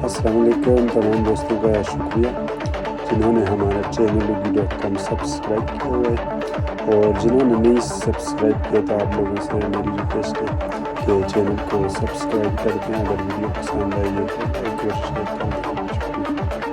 अस्सलाम वालेकुम तमाम दोस्तों का शुक्रिया जिन्होंने हमारा चैनल ubi.com सब्सक्राइब किया हुआ है, और जिन्होंने नहीं सब्सक्राइब किया तो आप लोगों से मेरी रिक्वेस्ट है कि चैनल को सब्सक्राइब करके अगर वीडियो पसंद आई है तो लाइक और शेयर करें।